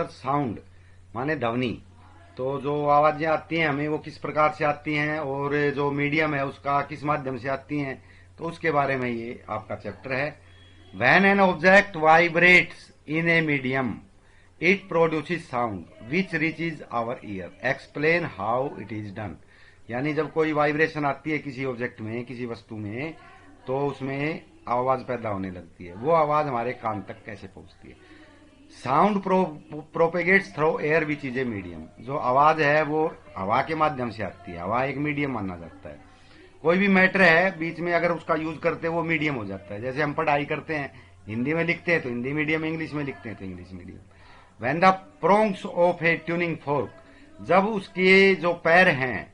Sir sound माने ध्वनि। तो जो आवाजें आती हैं हमें वो किस प्रकार से आती हैं और जो मीडियम है उसका किस माध्यम से आती हैं, तो उसके बारे में ये आपका चैप्टर है। When an object vibrates in a medium it produces sound which reaches our ear, explain how it is done. यानी जब कोई वाइब्रेशन आती है किसी ऑब्जेक्ट में, किसी वस्तु में, तो उसमें आवाज पैदा होने लगती है। वो आवाज हमारे कान तक कैसे पहुंचती है। Sound propagates through air which is a medium. जो आवाज है वो हवा के माध्यम से आती है। हवा एक मीडियम माना जाता है। कोई भी मैटर है बीच में अगर उसका यूज करते हैं वो मीडियम हो जाता है। जैसे हम पढ़ाई करते हैं, हिंदी में लिखते हैं तो हिंदी मीडियम, इंग्लिश में लिखते हैं तो English medium. When the prongs of A tuning fork, जब उसके जो पैर हैं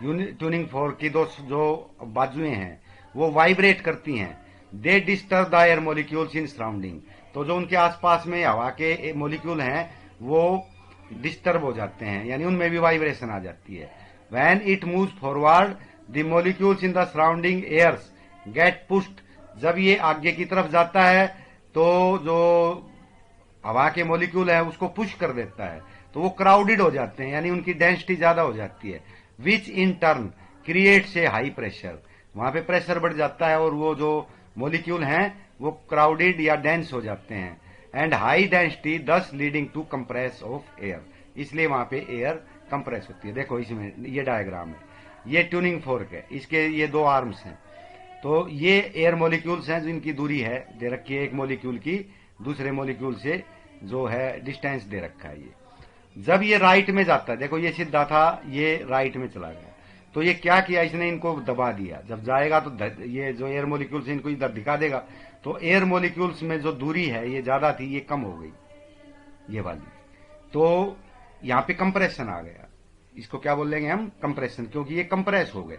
ट्यूनिंग फोर्क की जो बाजुएं हैं वो वाइब्रेट करती हैं, they disturb the air molecules in surrounding. तो जो उनके आसपास में हवा के मोलिक्यूल हैं वो डिस्टर्ब हो जाते हैं, यानी उनमें भी वाइब्रेशन आ जाती है। When it moves forward the molecules in the surrounding airs get pushed. जब ये आगे की तरफ जाता है तो जो हवा के मोलिक्यूल है उसको पुश कर देता है, तो वो क्राउडेड हो जाते हैं, यानी उनकी डेंसिटी ज्यादा हो जाती है। Which in turn creates a high pressure. वहां पे प्रेशर बढ़ जाता है और वो जो मोलिक्यूल हैं वो क्राउडेड या डेंस हो जाते हैं। And high density thus leading to compress of air, इसलिए वहां पे एयर कंप्रेस होती है। देखो इसमें ये डायग्राम है, ये ट्यूनिंग फोर्क है, इसके ये दो आर्म्स हैं। तो ये एयर मोलिक्यूल्स हैं जिनकी दूरी है दे रखी है एक मोलिक्यूल की दूसरे मोलिक्यूल से, जो है डिस्टेंस दे रखा है। ये जब ये राइट में जाता है, देखो ये सीधा था, ये राइट में चला गया, तो ये क्या किया, इसने इनको दबा दिया। जब जाएगा तो ये जो एयर मोलिक्यूल्स इनको इधर दिखा देगा, तो एयर मोलिक्यूल्स में जो दूरी है ये ज्यादा थी, ये कम हो गई ये वाली। तो यहाँ पे कंप्रेशन आ गया, इसको क्या बोलेंगे हम, कंप्रेशन, क्योंकि ये कंप्रेस हो गए।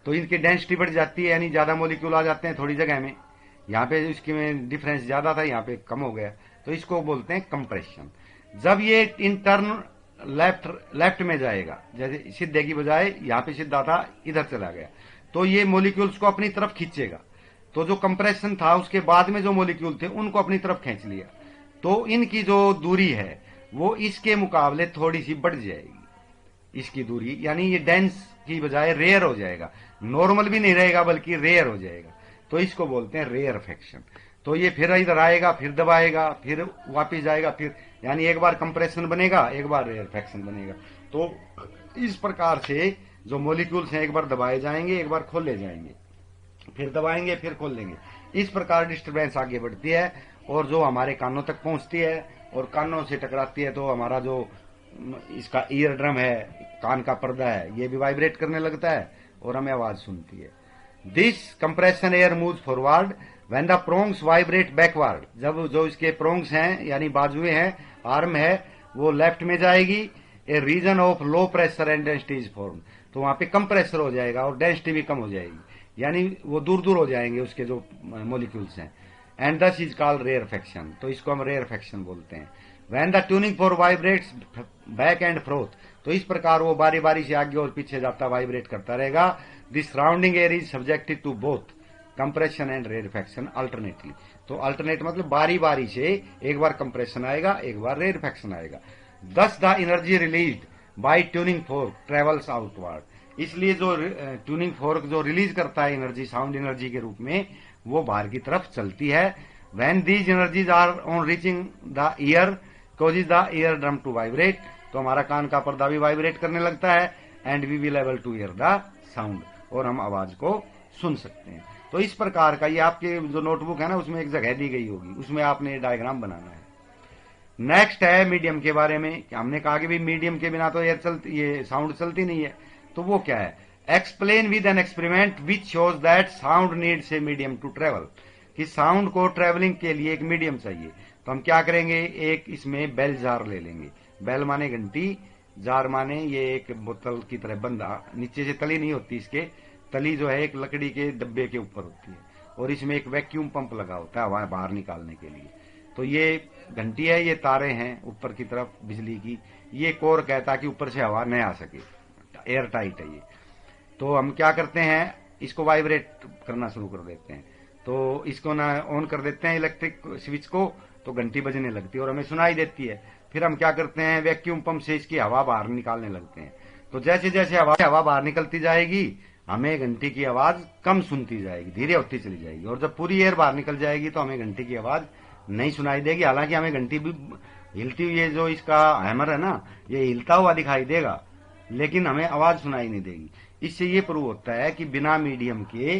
तो इनकी डेंसिटी बढ़ जाती है, यानी ज्यादा मोलिक्यूल आ जाते हैं थोड़ी जगह में। यहाँ पे इसके में डिफरेंस ज्यादा था, यहाँ पे कम हो गया, तो इसको बोलते हैं कंप्रेशन। जब ये इंटर्न लेफ्ट में जाएगा, जैसे सीधे की बजाय यहाँ पे सीधा था इधर चला गया, तो ये मोलिक्यूल्स को अपनी तरफ खींचेगा। तो जो कंप्रेशन था उसके बाद में जो मोलिक्यूल थे उनको अपनी तरफ खींच लिया, तो इनकी जो दूरी है वो इसके मुकाबले थोड़ी सी बढ़ जाएगी, इसकी दूरी, यानी ये डेंस की बजाय रेयर हो जाएगा। नॉर्मल भी नहीं रहेगा बल्कि रेयर हो जाएगा, तो इसको बोलते हैं रेयरफेक्शन। तो ये फिर इधर आएगा, फिर दबाएगा, फिर वापिस जाएगा, फिर, यानी एक बार कंप्रेशन बनेगा, एक बार रेयरफेक्शन बनेगा। तो इस प्रकार से जो मॉलिक्यूल्स हैं एक बार दबाए जाएंगे, एक बार खोले जाएंगे, फिर दबाएंगे, फिर खोल लेंगे। इस प्रकार डिस्टर्बेंस आगे बढ़ती है और जो हमारे कानों तक पहुंचती है और कानों से टकराती है, तो हमारा जो इसका ईयर ड्रम है, कान का पर्दा है, ये भी वाइब्रेट करने लगता है और हमें आवाज सुनती है। This compression air moves forward when the prongs vibrate backward. जब जो इसके प्रोंग्स हैं यानी बाजुएं हैं, आर्म है, वो लेफ्ट में जाएगी, a region of low pressure and density is form. तो वहां पे कम प्रेशर हो जाएगा और डेंसिटी भी कम हो जाएगी, यानी वो दूर दूर हो जाएंगे उसके जो मोलिक्यूल्स हैं। एंड दस इज कॉल्ड रेयरफेक्शन, तो इसको हम रेयरफेक्शन बोलते हैं। When the tuning fork vibrates back and froth, तो इस प्रकार वो बारी बारी से आगे और पीछे जाता वाइब्रेट करता रहेगा। The surrounding air is subjected to both compression and rarefaction alternately. तो अल्टरनेट मतलब बारी बारी से, एक बार कंप्रेशन आएगा, एक बार रेयरफेक्शन आएगा। दस the energy released by tuning fork travels outward. इसलिए जो ट्यूनिंग फोर्क जो रिलीज करता है एनर्जी, साउंड एनर्जी के रूप में, वो बाहर की तरफ चलती है। When these energies are on reaching the ear causes the eardrum to vibrate. तो हमारा कान का पर्दा भी वाइब्रेट करने लगता है, and we will able to hear the sound, और हम आवाज को सुन सकते हैं। तो इस प्रकार का, ये आपके जो नोटबुक है ना उसमें एक जगह दी गई होगी, उसमें आपने डायग्राम बनाना है। नेक्स्ट है मीडियम के बारे में। हमने कहा कि भी मीडियम के बिना तो एयर चलती, ये साउंड चलती नहीं है, तो वो क्या है। Explain with an experiment which shows that sound needs a medium to travel. कि साउंड को ट्रेवलिंग के लिए एक मीडियम चाहिए। तो हम क्या करेंगे, एक इसमें बेल जार ले लेंगे। बेल माने घंटी, जार माने ये एक बोतल की तरह बंदा, नीचे से तली नहीं होती, इसके तली जो है एक लकड़ी के डब्बे के ऊपर होती है, और इसमें एक वैक्यूम पंप लगा होता है हवा बाहर निकालने के लिए। तो ये घंटी है, ये तारे हैं ऊपर की तरफ बिजली की, ये कोर कहता है कि ऊपर से हवा नहीं आ सके, एयर टाइट है ये। तो हम क्या करते हैं, इसको वाइब्रेट करना शुरू कर देते हैं। तो इसको ना ऑन कर देते हैं इलेक्ट्रिक स्विच को, तो घंटी बजने लगती है और हमें सुनाई देती है। फिर हम क्या करते हैं, वैक्यूम पंप से इसकी हवा बाहर निकालने लगते हैं। तो जैसे जैसे हवा बाहर निकलती जाएगी, हमें घंटी की आवाज कम सुनती जाएगी, धीरे होती चली जाएगी। और जब पूरी एयर बाहर निकल जाएगी तो हमें घंटी की आवाज नहीं सुनाई देगी। हालांकि हमें घंटी भी हिलती हुई, ये जो इसका हैमर है ना, ये हिलता हुआ दिखाई देगा, लेकिन हमें आवाज सुनाई नहीं देगी। इससे ये प्रूव होता है कि बिना मीडियम के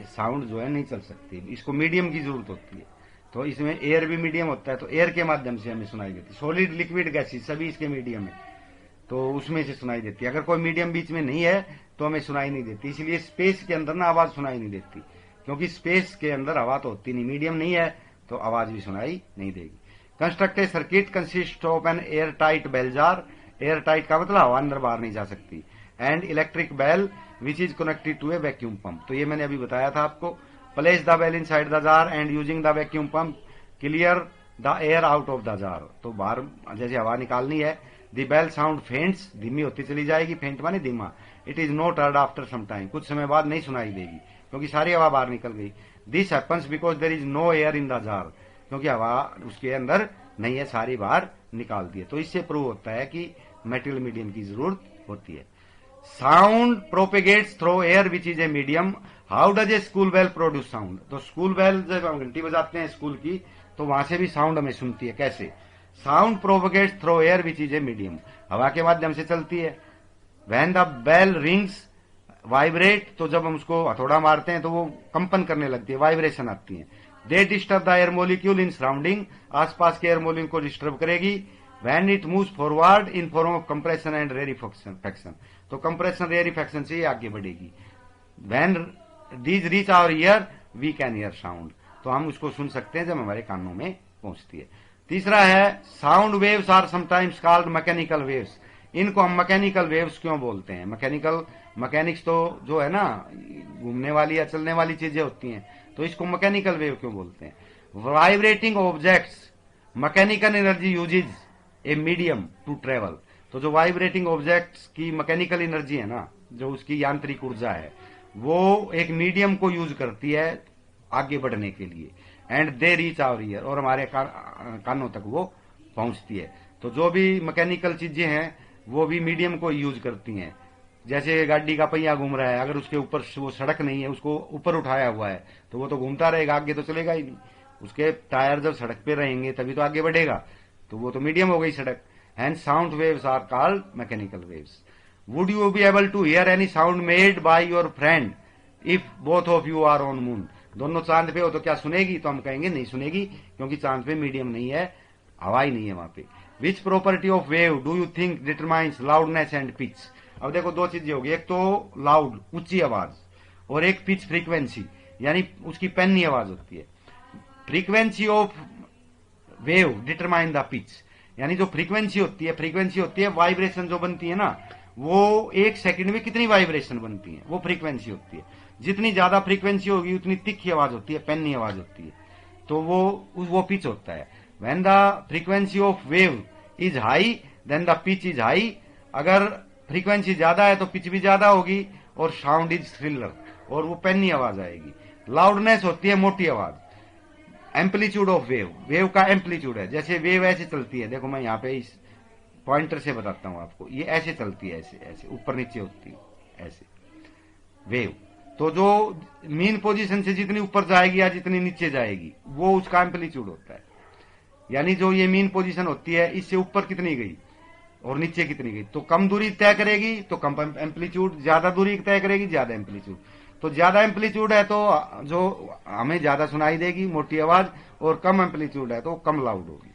साउंड जो है नहीं चल सकती, इसको मीडियम की जरूरत होती है। तो इसमें एयर भी मीडियम होता है, तो एयर के माध्यम से हमें सुनाई देती है। सॉलिड, लिक्विड, गैसेस सभी इसके मीडियम है, तो उसमें से सुनाई देती है। अगर कोई मीडियम बीच में नहीं है तो हमें सुनाई नहीं देती। इसलिए स्पेस के अंदर ना आवाज सुनाई नहीं देती, क्योंकि स्पेस के अंदर हवा तो होती नहीं, मीडियम नहीं है तो आवाज भी सुनाई नहीं देगी। Construct a circuit consist of an air tight bell jar. Air tight का मतलब हवा अंदर बाहर नहीं जा सकती। And electric bell which is connected to a vacuum pump. तो ये मैंने अभी बताया था आपको। Place the bell inside the jar and using the vacuum pump clear the air out of the jar. तो बाहर जैसे हवा निकालनी है, द बेल साउंड फेंट्स, धीमी होती चली जाएगी, फेंट माने धीमा। It is not heard after some time, कुछ समय बाद नहीं सुनाई देगी क्योंकि सारी हवा बाहर निकल गई। This happens because there is no air in the jar, क्योंकि हवा उसके अंदर नहीं है, सारी बाहर निकाल दी है। तो इससे प्रूव होता है कि मेटेरियल मीडियम की जरूरत होती है। Sound propagates through air which is a medium. How does a school bell produce sound. तो स्कूल बेल जब हम घंटी बजाते हैं स्कूल की, तो वहां से भी साउंड हमें सुनती है। कैसे? Sound propagates through air which is a medium, हवा के माध्यम से चलती है। When the bell rings vibrate, तो जब हम उसको हथौड़ा मारते हैं तो वो कंपन करने लगती है, वाइब्रेशन आती है। They disturb the air molecule in surrounding, आसपास के एयर मोलिक्यूल को डिस्टर्ब करेगी। When it moves forward in form of compression and rarefaction, तो कंप्रेशन रेरिफैक्शन से ये आगे बढ़ेगी। When these reach our ear we can hear sound, तो हम उसको सुन सकते हैं जब हमारे कानों में पहुंचती है। तीसरा है sound waves are sometimes called mechanical waves. इनको हम मैकेनिकल वेव्स क्यों बोलते हैं? मैकेनिक्स तो जो है ना, घूमने वाली या चलने वाली चीजें होती हैं, तो इसको मैकेनिकल वेव क्यों बोलते हैं? Vibrating objects mechanical energy uses a medium to travel. तो जो वाइब्रेटिंग ऑब्जेक्ट्स की मैकेनिकल एनर्जी है ना, जो उसकी यांत्रिक ऊर्जा है, वो एक मीडियम को यूज करती है आगे बढ़ने के लिए। And they reach our ear, और हमारे कानों तक वो पहुंचती है। तो जो भी मैकेनिकल चीजें हैं वो भी मीडियम को यूज करती हैं। जैसे गाड़ी का पहिया घूम रहा है, अगर उसके ऊपर वो सड़क नहीं है, उसको ऊपर उठाया हुआ है, तो वो तो घूमता रहेगा, आगे तो चलेगा ही नहीं। उसके टायर जब सड़क पे रहेंगे तभी तो आगे बढ़ेगा, तो वो तो मीडियम हो गई सड़क। And sound waves are called mechanical waves. Would you be able to hear any sound made by your friend if both of you are on moon. दोनों चांद पे हो तो क्या सुनेगी? तो हम कहेंगे नहीं सुनेगी, क्योंकि चांद पे मीडियम नहीं है, हवा ही नहीं है वहां पे। Which property of wave do you think determines loudness and pitch. अब देखो दो चीजें होगी, एक तो लाउड ऊंची आवाज, और एक पिच फ्रीक्वेंसी, यानी उसकी पैनी आवाज होती है। Frequency of wave determine the pitch, यानी जो फ्रीक्वेंसी होती है वाइब्रेशन जो बनती है ना, वो एक सेकंड में कितनी वाइब्रेशन बनती है, वो फ्रीक्वेंसी होती है। जितनी ज्यादा फ्रीक्वेंसी होगी उतनी तिखी आवाज होती है, पैनी आवाज होती है, तो वो पिच होता है। When the frequency of wave is high then the pitch is high. अगर फ्रीक्वेंसी ज्यादा है तो पिच भी ज्यादा होगी, और साउंड इज थ्रिलर, और वो पैनी आवाज आएगी। लाउडनेस होती है मोटी आवाज। एम्पलीट्यूड ऑफ वेव का एम्पलीट्यूड है, जैसे वेव ऐसे चलती है, देखो मैं यहाँ पे इस पॉइंटर से बताता हूं आपको, ये ऐसे चलती है, ऐसे ऐसे ऊपर नीचे होती है ऐसे वेव। तो जो मीन पोजीशन से जितनी ऊपर जाएगी या जितनी नीचे जाएगी, वो उसका एम्पलीट्यूड होता है। यानी जो ये मीन पोजीशन होती है, इससे ऊपर कितनी गई और नीचे कितनी गई, तो कम दूरी तय करेगी तो कम एम्पलीट्यूड, ज्यादा दूरी तय करेगी ज्यादा एम्पलीट्यूड। तो ज्यादा एम्पलीट्यूड है तो जो हमें ज्यादा सुनाई देगी मोटी आवाज, और कम एम्पलीट्यूड है तो कम लाउड होगी।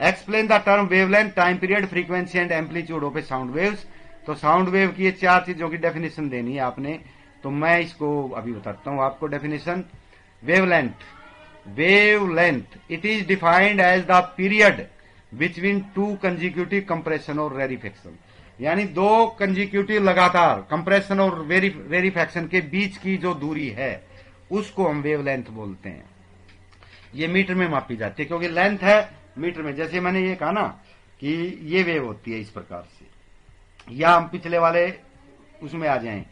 Explain the term wavelength, time period, frequency and amplitude of a sound waves. तो साउंड वेव की ये चार चीजों की डेफिनेशन देनी है आपने, तो मैं इसको अभी बताता हूं आपको definition. Wavelength it is defined as the period between two consecutive compression और रेरिफैक्शन, यानी दो कंजिक्यूटिव लगातार कंप्रेशन और रेरिफैक्शन के बीच की जो दूरी है उसको हम वेवलेंथ बोलते हैं। ये मीटर में मापी जाती है, क्योंकि लेंथ है मीटर में। जैसे मैंने ये कहा ना कि ये वेव होती है इस प्रकार से, या हम पिछले वाले उसमें आ जाएं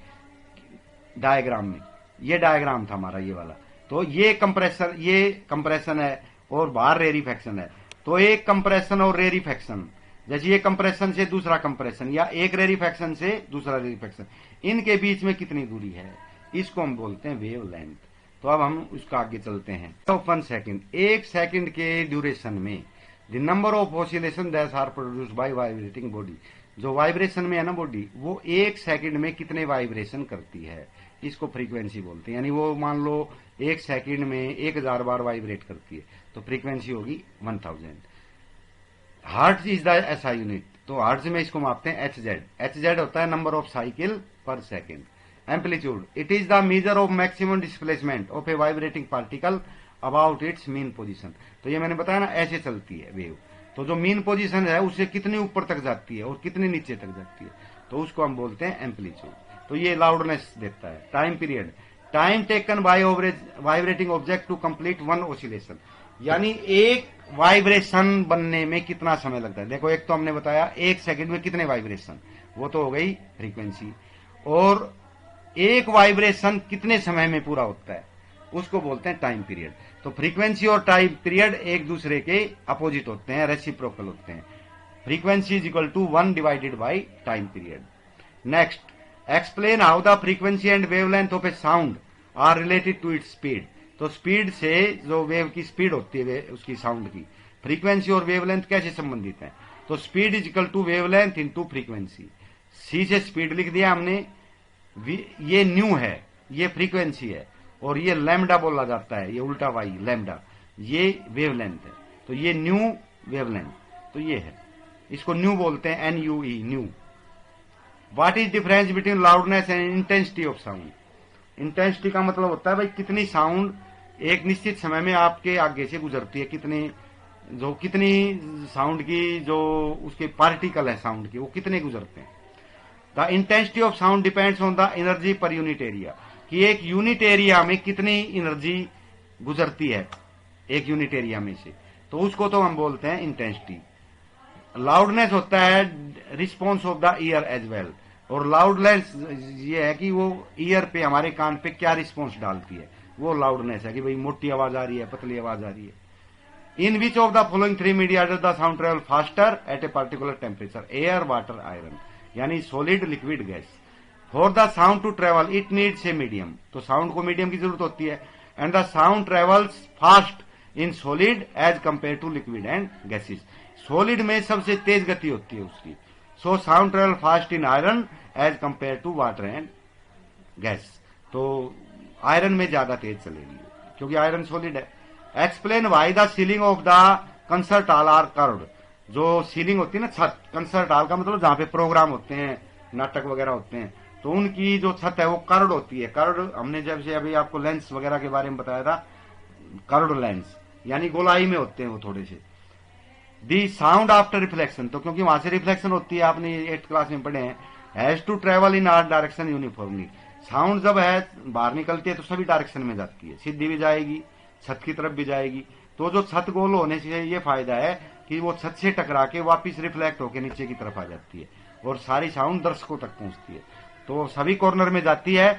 डायग्राम में, ये डायग्राम था हमारा ये वाला। तो ये कंप्रेशन है और बाहर रेरिफैक्शन है। तो एक कंप्रेशन और रेरिफैक्शन, जैसे ये कंप्रेशन से दूसरा कंप्रेशन या एक रेरिफैक्शन से दूसरा रेरिफैक्शन, इनके बीच में कितनी दूरी है, इसको हम बोलते हैं वेव लेंथ। तो अब हम उसका आगे चलते हैं। तो 1 सेकेंड, 1 सेकेंड के ड्यूरेशन में the number of oscillation that are produced by vibrating body, जो वाइब्रेशन में है ना बॉडी, वो 1 सेकेंड में कितने वाइब्रेशन करती है, इसको फ्रीक्वेंसी बोलते हैं। यानी वो मान लो 1 सेकेंड में 1000 बार वाइब्रेट करती है, तो फ्रीक्वेंसी होगी 1000। Hertz is the SI unit, तो हर्ट्ज में इसको मापते हैं एचजेड। एचजेड होता है नंबर ऑफ साइकिल पर second. Amplitude, it is the measure of maximum displacement of A vibrating particle about it's mean position. तो ये मैंने बताया ना, ऐसे चलती है वेव, तो जो मीन पोजीशन है उससे कितनी ऊपर तक जाती है और कितनी नीचे तक जाती है, तो उसको हम बोलते हैं एम्पलीट्यूड। तो ये लाउडनेस देता है। Time period, time taken by vibrating object to complete one oscillation, यानी एक वाइब्रेशन बनने में कितना समय लगता है। देखो, एक तो हमने बताया 1 सेकंड में कितने वाइब्रेशन, वो तो हो गई फ्रीक्वेंसी, और एक वाइब्रेशन कितने समय में पूरा होता है, उसको बोलते हैं टाइम पीरियड। तो फ्रीक्वेंसी और टाइम पीरियड एक दूसरे के अपोजिट होते हैं, रेसिप्रोकल होते हैं। Frequency is equal to 1 divided by time period. Next, explain how the frequency and wavelength of a sound are related to its speed. तो स्पीड से, जो वेव की स्पीड होती है उसकी साउंड की, फ्रीक्वेंसी और वेवलेंथ कैसे संबंधित है। तो speed is equal to wavelength into frequency. C से स्पीड लिख दिया हमने, ये न्यू है, ये फ्रीक्वेंसी है, और ये लैम्डा बोला जाता है, ये उल्टा वाई लैम्डा, ये वेवलेंथ है। तो ये न्यू वेवलेंथ, तो ये है, इसको न्यू बोलते हैं, NUE, new. What is difference between loudness and intensity of sound. Intensity का मतलब होता है भाई कितनी साउंड एक निश्चित समय में आपके आगे से गुजरती है, कितनी साउंड की जो उसके पार्टिकल है साउंड के, वो कितने गुजरते हैं। The intensity of sound depends on the energy per unit area, कि एक यूनिट एरिया में कितनी एनर्जी गुजरती है एक यूनिट एरिया में से, तो उसको तो हम बोलते हैं इंटेंसिटी। लाउडनेस होता है response of the ear as well, और लाउडनेस ये है कि वो ईयर पे, हमारे कान पे क्या रिस्पॉन्स डालती है, वो लाउडनेस है कि भाई मोटी आवाज आ रही है, पतली आवाज आ रही है। In which of the following 3 media does the sound travel faster at a particular temperature, air, water, iron, यानी solid, liquid, gas. For the sound to travel it needs a medium, तो साउंड को medium की जरूरत होती है। And the sound travels fast in solid as compare to liquid and gases, सॉलिड में सबसे तेज गति होती है उसकी। So sound travel fast in iron as compare to water and gas, तो आयरन में ज्यादा तेज चलेगी क्योंकि आयरन सॉलिड है। Explain why the ceiling of the concert hall are curved, जो सीलिंग होती है ना छत, कंसर्ट हॉल का मतलब जहां पे प्रोग्राम होते हैं, नाटक वगैरह होते हैं, तो उनकी जो छत है वो कर्व्ड होती है। कर्व्ड हमने जब से अभी आपको लेंस वगैरह के बारे में बताया था, कर्व्ड लेंस यानी गोलाई में होते हैं वो थोड़े से। दी साउंड आफ्टर रिफ्लेक्शन, तो क्योंकि वहां से रिफ्लेक्शन होती है, आपने 8th क्लास में पढ़े हैं, has to travel in all direction uniformly. Sound जब है बाहर निकलती है तो सभी डायरेक्शन में जाती है, सीधी भी जाएगी, छत की तरफ भी जाएगी। तो जो छत गोल होने से ये फायदा है कि वो छत से टकरा के वापिस रिफ्लेक्ट होकर नीचे की तरफ आ जाती है और सारी साउंड दर्शकों तक पहुंचती है, तो सभी कॉर्नर में जाती है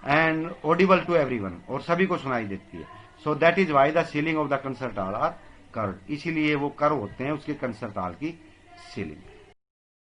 एंड ऑडिबल टू एवरीवन, और सभी को सुनाई देती है। So that is why the ceiling of the concert hall are curved, इसीलिए वो कर्व होते हैं उसके कंसर्ट हॉल की सीलिंग।